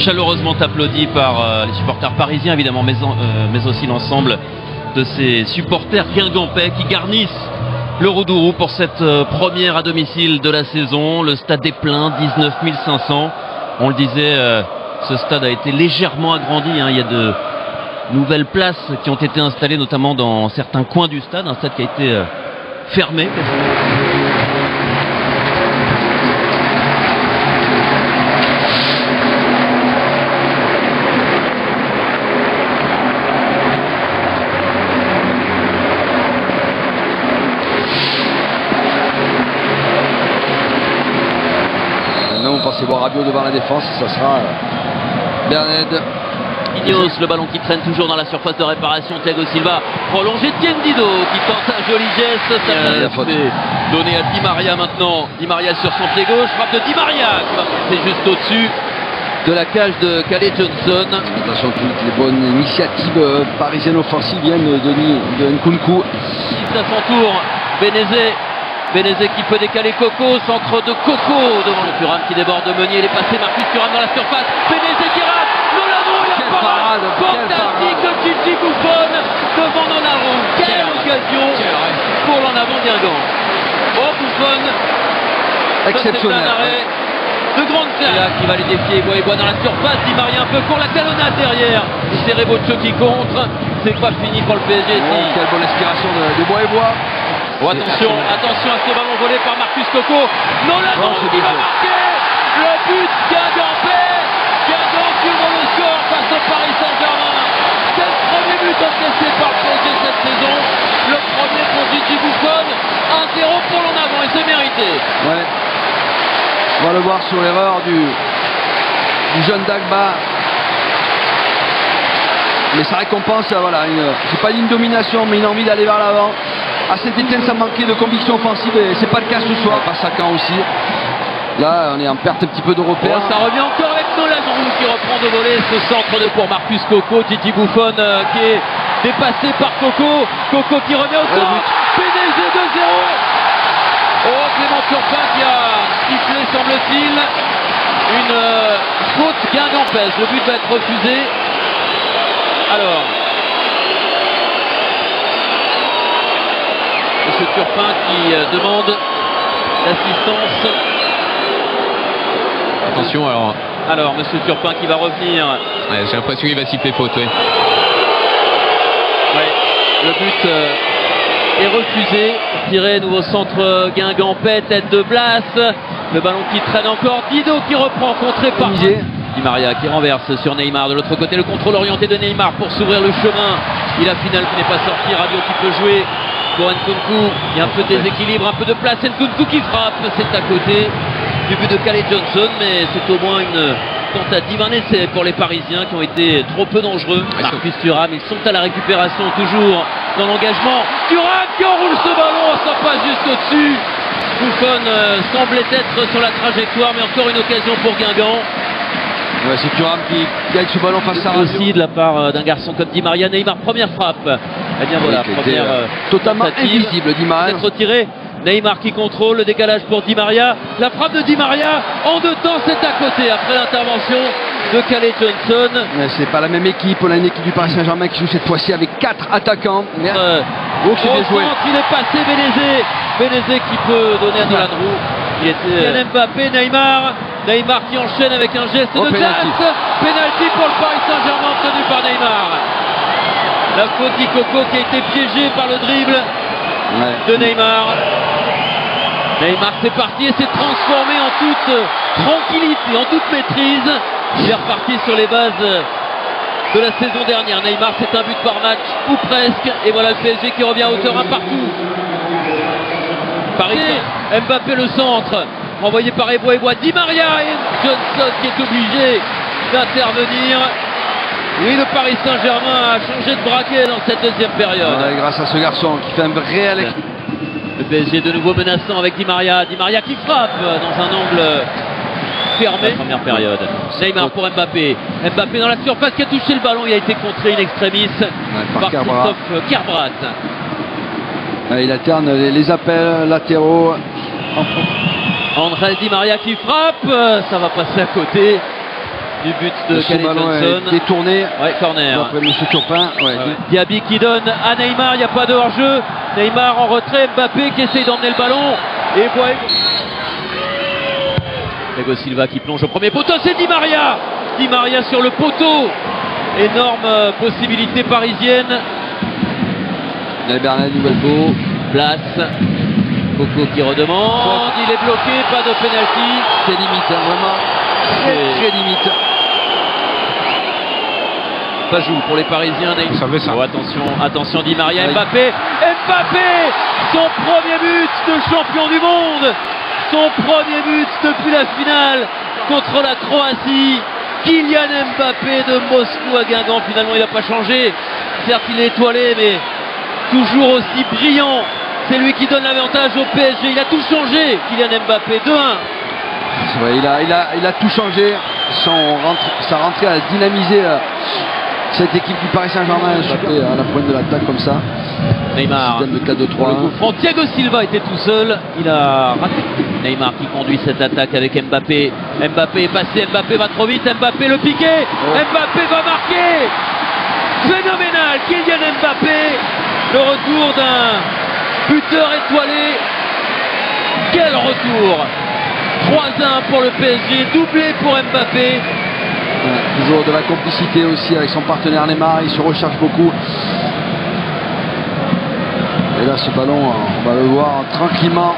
chaleureusement applaudi par les supporters parisiens évidemment, mais aussi l'ensemble de ces supporters guingampais qui garnissent le Roudourou pour cette première à domicile de la saison. Le stade est plein, 19 500. On le disait, ce stade a été légèrement agrandi, hein. Il y a de nouvelles places qui ont été installées notamment dans certains coins du stade, un stade qui a été fermé. Maintenant, on pensait voir Rabiot devant la défense, ça sera Berned. Ineos, le ballon qui traîne toujours dans la surface de réparation. Thiago Silva prolongé. Tiendido qui tente un joli geste. Ça fait donné à Di Maria maintenant. Di Maria sur son pied gauche. Frappe de Di Maria qui va passer juste au-dessus de la cage de Calais Johnson. Attention, toutes les bonnes initiatives parisiennes offensives viennent de Nkunku. À son tour, Bénézé qui peut décaler Coco. Centre de Coco devant le Thuram qui déborde de Meunier. Il est passé Marcus Thuram dans la surface. Bénézé qui rate. Parade fantastique de Gigi Buffon devant Donnarumma. Quelle occasion pour l'en avant Guingamp. Oh, Buffon exceptionnel. De grande classe qui va les défier. Bois dans la surface. Di Maria un peu court. La talonnade derrière. C'est Reboccio qui contre. C'est pas fini pour le PSG. Quelle bonne inspiration de Bois. Oh, attention à ce ballon volé par Marcus Coco. Nolano qui va marquer le but guingampais. Guingamp qui ouvre le score face au Paris Saint-Germain. C'est le premier but encaissé par le PSG cette saison. Le premier pour Gigi Buffon. 1-0 pour l'en avant et c'est mérité. Ouais. On va le voir sur l'erreur du jeune Dagba. Mais ça récompense, voilà, c'est pas une domination, mais une envie d'aller vers l'avant. À Saint-Etienne, ça manquait de conviction offensive et c'est pas le cas ce soir. Face à Caen aussi. Là, on est en perte un petit peu de repères. Oh, ça revient encore avec Nolano qui reprend de voler ce centre de pour Marcus Coco. Gigi Buffon qui est dépassé par Coco. Coco qui revient au centre. PDG 2-0. Oh, Clément Turpin qui a sifflé, semble-t-il, une faute guingampaise. Le but va être refusé. Alors, M. Turpin qui demande l'assistance. Attention alors M. Turpin qui va revenir. Ouais, j'ai l'impression qu'il va siffler faute, oui. Ouais, le but est refusé. Tiré, nouveau centre guingampais, tête de Blas. Le ballon qui traîne encore. Dido qui reprend, contré par Di Maria qui renverse sur Neymar. De l'autre côté, le contrôle orienté de Neymar pour s'ouvrir le chemin. Il a final qui n'est pas sorti. Rabiot qui peut jouer pour Nkunku. Il y a un peu de déséquilibre, un peu de place. Nkunku qui frappe, c'est à côté du but de Calais Johnson, mais c'est au moins une tentative, un essai pour les Parisiens qui ont été trop peu dangereux. Marcus Thuram, ils sont à la récupération toujours dans l'engagement. Thuram qui enroule ce ballon, ça passe juste au-dessus. Buffon semblait être sur la trajectoire, mais encore une occasion pour Guingamp. Ouais, c'est Thuram qui gagne ce ballon face à Rabiot. Aussi de la part d'un garçon comme Di Maria. Neymar, première frappe. Eh bien voilà, première totalement invisible Di Maria. Retiré. Neymar qui contrôle le décalage pour Di Maria. La frappe de Di Maria en deux temps, c'est à côté après l'intervention de Calais Johnson. Mais c'est pas la même équipe. On a une équipe du Paris Saint-Germain qui joue cette fois-ci avec 4 attaquants. Au centre, il est passé Bénézé qui peut donner à Donnarumma. Il était Mbappé, Neymar qui enchaîne avec un geste de classe. Penalty pour le Paris Saint-Germain obtenu par Neymar. La faute d'Ikoko qui a été piégé par le dribble de Neymar. Neymar c'est parti et s'est transformé en toute tranquillité, en toute maîtrise. Il est reparti sur les bases de la saison dernière. Neymar, c'est un but par match ou presque. Et voilà le PSG qui revient à hauteur un partout. Paris, Mbappé le centre, envoyé par Ebois. Di Maria et Johnson qui est obligé d'intervenir. Oui, le Paris Saint-Germain a changé de braquet dans cette deuxième période. Ouais, grâce à ce garçon qui fait un réel... Le PSG de nouveau menaçant avec Di Maria. Di Maria qui frappe dans un angle fermé. Première période. Neymar pour Mbappé. Mbappé dans la surface qui a touché le ballon. Il a été contré in extremis par Christophe Kerbrat. Il alterne les appels latéraux. André Di Maria qui frappe. Ça va passer à côté. du but de Ce Khalid ballon Johnson. est détourné. Ouais, corner. Après M. Turpin. Ouais. Diaby qui donne à Neymar, il n'y a pas de hors-jeu. Neymar en retrait, Mbappé qui essaye d'emmener le ballon. Et voilà. Thiago Silva qui plonge au premier poteau, c'est Di Maria. Di Maria sur le poteau. Énorme possibilité parisienne. Bernard Nouvelbo. Place. Coco qui redemande. Il est bloqué, pas de penalty. C'est limite, hein, vraiment. Très limite. Ça joue pour les Parisiens. Vous savez ça. Oh, attention Di Maria, Mbappé. Son premier but de champion du monde. Son premier but depuis la finale contre la Croatie. Kylian Mbappé de Moscou à Guingamp. Finalement, il n'a pas changé. Certes, il est étoilé, mais toujours aussi brillant. C'est lui qui donne l'avantage au PSG. Il a tout changé, Kylian Mbappé. 2-1. Ouais, il a tout changé. Sa rentrée a dynamisé cette équipe du Paris Saint-Germain, à la pointe de l'attaque comme ça. Neymar. Système de 4-2-3-1. Thiago Silva était tout seul. Il a raté. Neymar qui conduit cette attaque avec Mbappé. Mbappé est passé. Mbappé va trop vite. Mbappé le piqué. Mbappé va marquer. Phénoménal. Kylian Mbappé. Le retour d'un buteur étoilé. Quel retour. 3-1 pour le PSG. Doublé pour Mbappé. Ouais, toujours de la complicité aussi avec son partenaire Neymar. Il se recharge beaucoup. Et là, ce ballon, on va le voir tranquillement